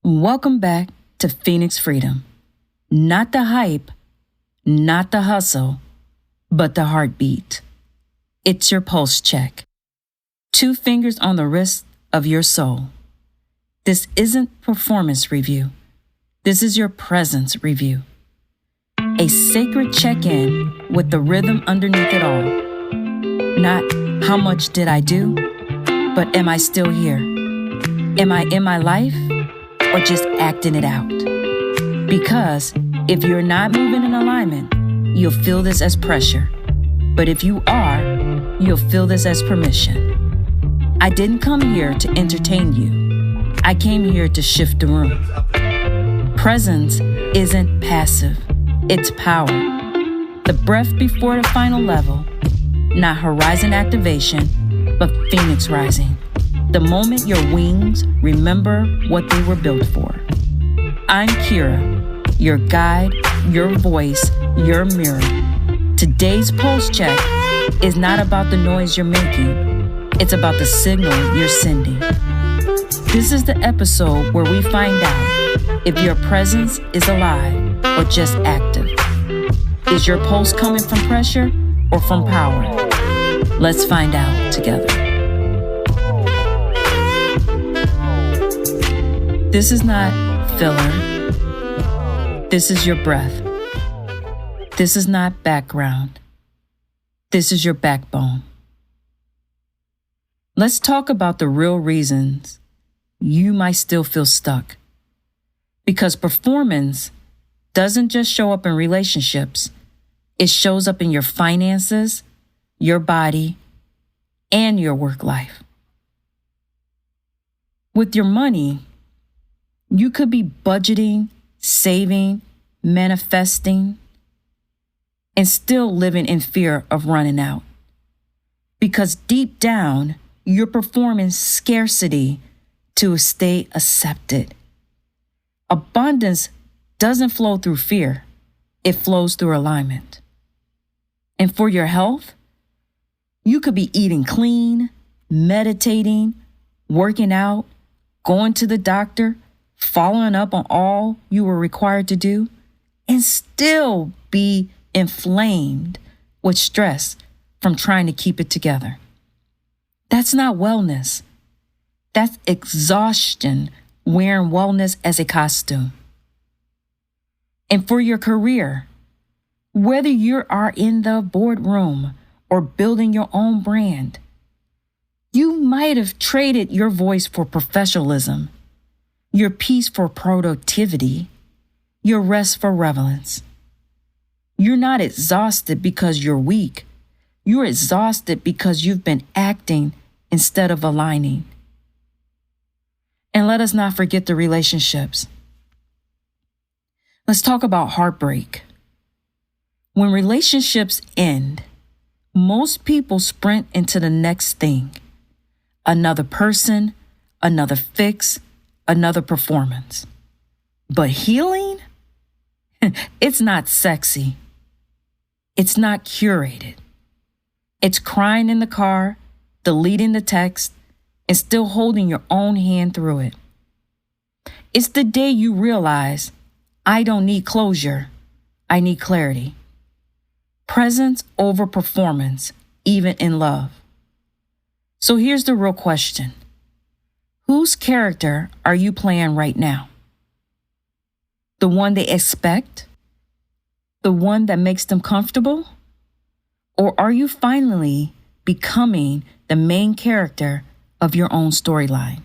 Welcome back to Phoenix Freedom. Not the hype, not the hustle, but the heartbeat. It's your pulse check. 2 fingers on the wrist of your soul. This isn't performance review. This is your presence review. A sacred check-in with the rhythm underneath it all. Not how much did I do, but am I still here? Am I in my life or just acting it out? Because if you're not moving in alignment, you'll feel this as pressure. But if you are, you'll feel this as permission. I didn't come here to entertain you. I came here to shift the room. Presence isn't passive, it's power. The breath before the final level, not horizon activation, but phoenix rising. The moment your wings remember what they were built for. I'm Kira, your guide, your voice, your mirror. Today's pulse check is not about the noise you're making. It's about the signal you're sending. This is the episode where we find out if your presence is alive or just active. Is your pulse coming from pressure or from power? Let's find out together. This is not filler. This is your breath. This is not background. This is your backbone. Let's talk about the real reasons you might still feel stuck. Because performance doesn't just show up in relationships, it shows up in your finances, your body, and your work life. With your money, you could be budgeting, saving, manifesting, and still living in fear of running out. Because deep down, you're performing scarcity to stay accepted. Abundance doesn't flow through fear, it flows through alignment. And for your health, you could be eating clean, meditating, working out, going to the doctor, following up on all you were required to do, and still be inflamed with stress from trying to keep it together. That's not wellness. That's exhaustion wearing wellness as a costume. And for your career, whether you are in the boardroom or building your own brand, you might have traded your voice for professionalism, your peace for productivity, your rest for relevance. You're not exhausted because you're weak. You're exhausted because you've been acting instead of aligning. And let us not forget the relationships. Let's talk about heartbreak. When relationships end, most people sprint into the next thing. Another person, another fix, another performance. But healing? It's not sexy. It's not curated. It's crying in the car, deleting the text, and still holding your own hand through it. It's the day you realize, I don't need closure, I need clarity. Presence over performance, even in love. So here's the real question. Whose character are you playing right now? The one they expect? The one that makes them comfortable? Or are you finally becoming the main character of your own storyline?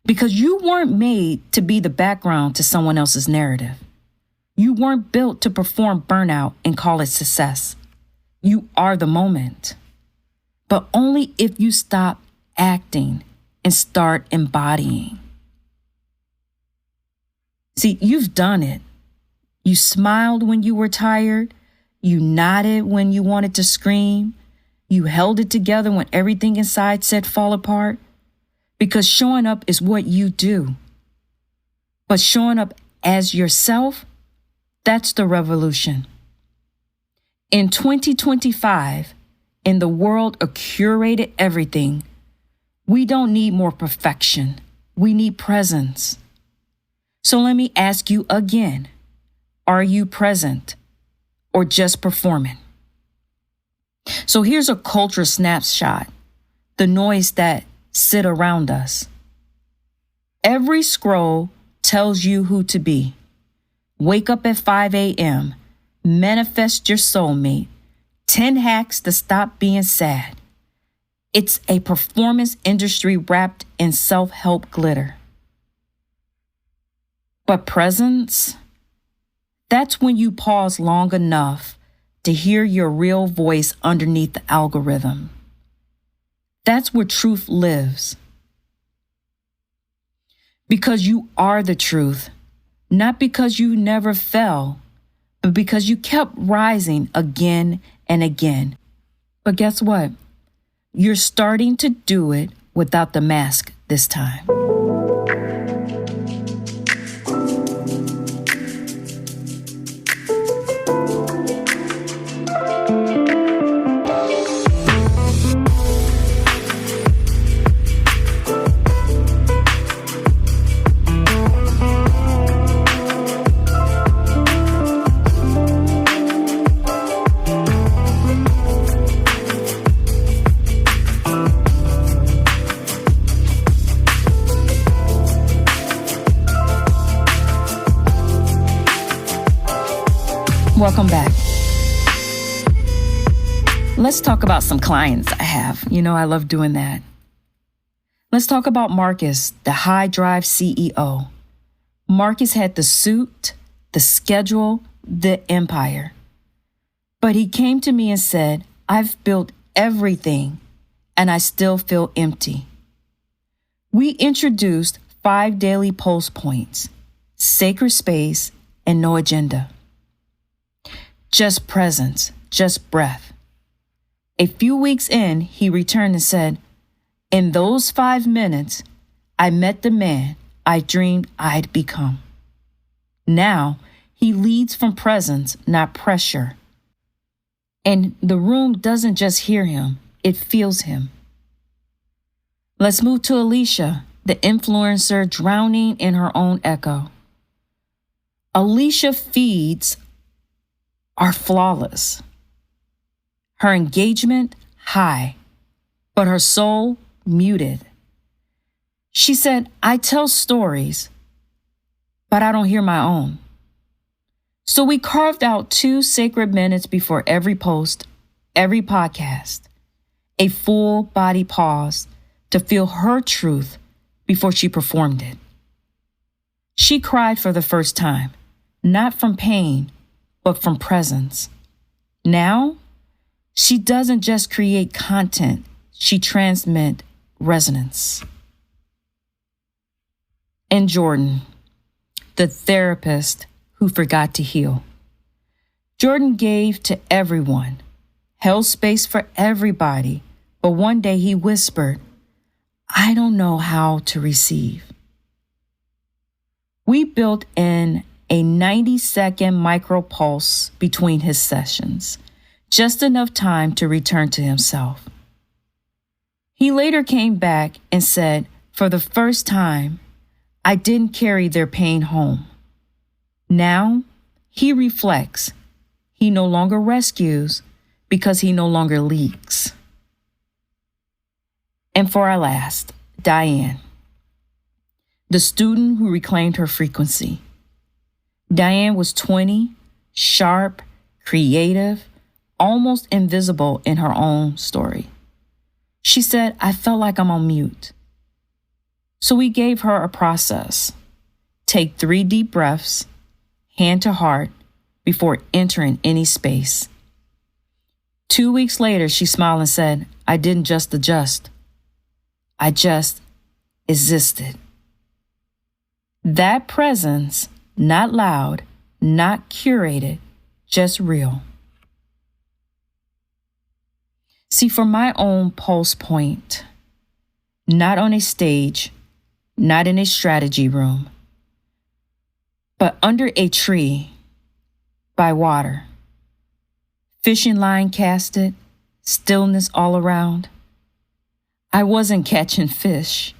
Because you weren't made to be the background to someone else's narrative. You weren't built to perform burnout and call it success. You are the moment. But only if you stop acting and start embodying. See, you've done it. You smiled when you were tired. You nodded when you wanted to scream. You held it together when everything inside said fall apart. Because showing up is what you do. But showing up as yourself, that's the revolution. In 2025, in the world of curated everything, we don't need more perfection. We need presence. So let me ask you again. Are you present or just performing? So here's a culture snapshot, the noise that sit around us. Every scroll tells you who to be. Wake up at 5 a.m., manifest your soulmate, 10 hacks to stop being sad. It's a performance industry wrapped in self-help glitter. But presence, that's when you pause long enough to hear your real voice underneath the algorithm. That's where truth lives. Because you are the truth, not because you never fell, but because you kept rising again and again. But guess what? You're starting to do it without the mask this time. Welcome back. Let's talk about some clients I have. I love doing that. Let's talk about Marcus, the high drive CEO. Marcus had the suit, the schedule, the empire. But he came to me and said, I've built everything and I still feel empty. We introduced 5 daily pulse points, sacred space, and no agenda. Just presence, just breath. A few weeks in, he returned and said, in those 5 minutes, I met the man I dreamed I'd become. Now, he leads from presence, not pressure. And the room doesn't just hear him, it feels him. Let's move to Alicia, the influencer drowning in her own echo. Alicia feeds are flawless. Her engagement high, but her soul muted. She said, I tell stories, but I don't hear my own. So we carved out 2 sacred minutes before every post, every podcast, a full body pause to feel her truth before she performed it. She cried for the first time, not from pain, but from presence. Now, she doesn't just create content, she transmits resonance. And Jordan, the therapist who forgot to heal. Jordan gave to everyone, held space for everybody, but one day he whispered, I don't know how to receive. We built in a 90-second micro-pulse between his sessions, just enough time to return to himself. He later came back and said, for the first time, I didn't carry their pain home. Now, he reflects. He no longer rescues because he no longer leaks. And for our last, Diane, the student who reclaimed her frequency. Diane was 20, sharp, creative, almost invisible in her own story. She said, I felt like I'm on mute. So we gave her a process. Take 3 deep breaths, hand to heart, before entering any space. 2 weeks later, she smiled and said, I didn't just adjust. I just existed. That presence, not loud, not curated, just real. See, for my own pulse point, not on a stage, not in a strategy room, but under a tree, by water, fishing line casted, stillness all around. I wasn't catching fish.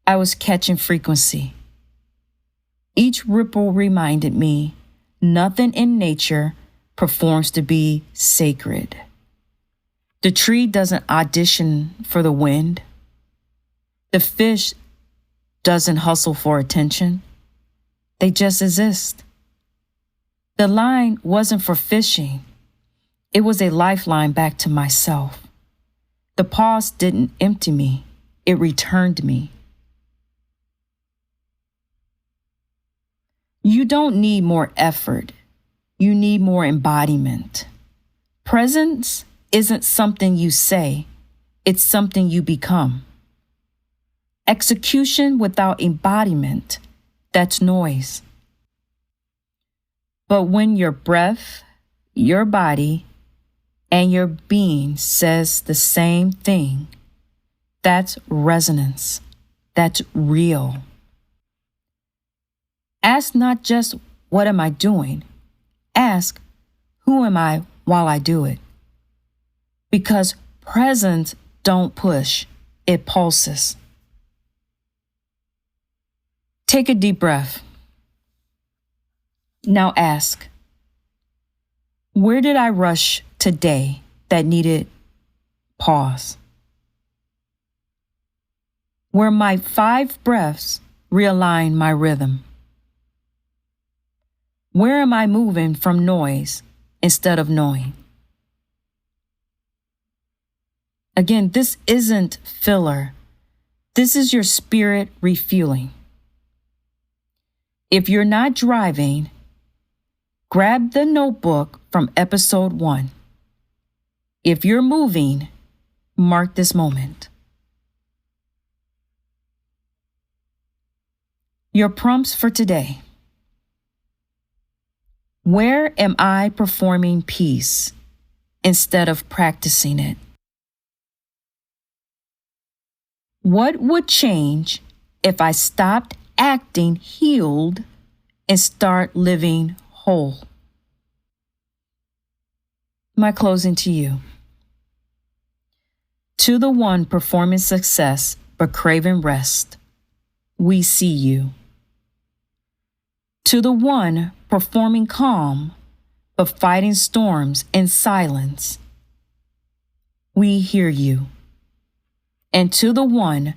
I was catching frequency. Each ripple reminded me nothing in nature performs to be sacred. The tree doesn't audition for the wind. The fish doesn't hustle for attention. They just exist. The line wasn't for fishing. It was a lifeline back to myself. The pause didn't empty me. It returned me. You don't need more effort. You need more embodiment. Presence isn't something you say. It's something you become. Execution without embodiment, that's noise. But when your breath, your body, and your being says the same thing, that's resonance. That's real. Ask not just, what am I doing? Ask, who am I while I do it? Because presence don't push, it pulses. Take a deep breath. Now ask, where did I rush today that needed pause? Where my 5 breaths realign my rhythm? Where am I moving from noise instead of knowing? Again, this isn't filler. This is your spirit refueling. If you're not driving, grab the notebook from episode 1. If you're moving, mark this moment. Your prompts for today. Where am I performing peace instead of practicing it? What would change if I stopped acting healed and start living whole? My closing to you. To the one performing success but craving rest, we see you. To the one performing calm but fighting storms in silence, we hear you. And to the one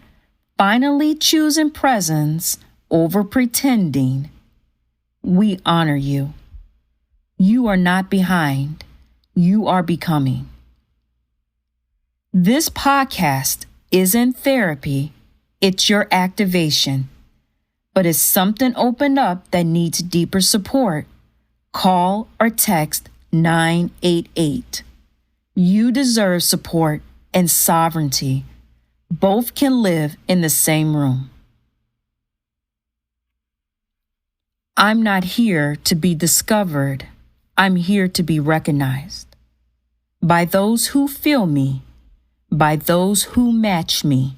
finally choosing presence over pretending, we honor you. You are not behind. You are becoming. This podcast isn't therapy. It's your activation. But if something opened up that needs deeper support, call or text 988. You deserve support and sovereignty. Both can live in the same room. I'm not here to be discovered. I'm here to be recognized by those who feel me, by those who match me,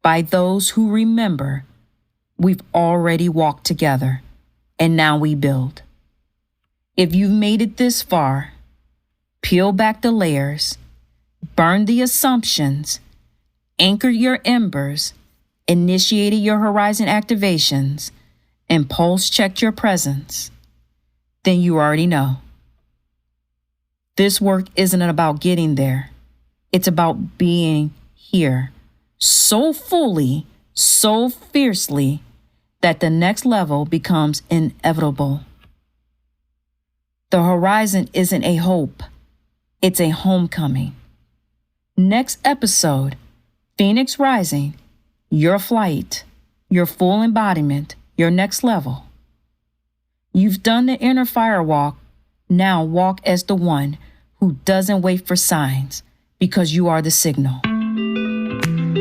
by those who remember we've already walked together and now we build. If you've made it this far, peel back the layers, burn the assumptions, anchored your embers, initiated your horizon activations, and pulse checked your presence, then you already know. This work isn't about getting there. It's about being here so fully, so fiercely, that the next level becomes inevitable. The horizon isn't a hope. It's a homecoming. Next episode, Phoenix Rising, your flight, your full embodiment, your next level. You've done the inner fire walk. Now walk as the one who doesn't wait for signs, because you are the signal.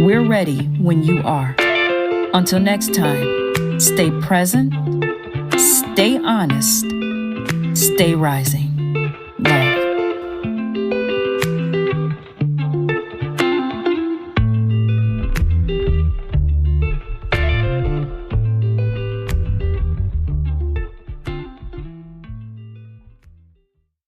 We're ready when you are. Until next time, stay present, stay honest, stay rising.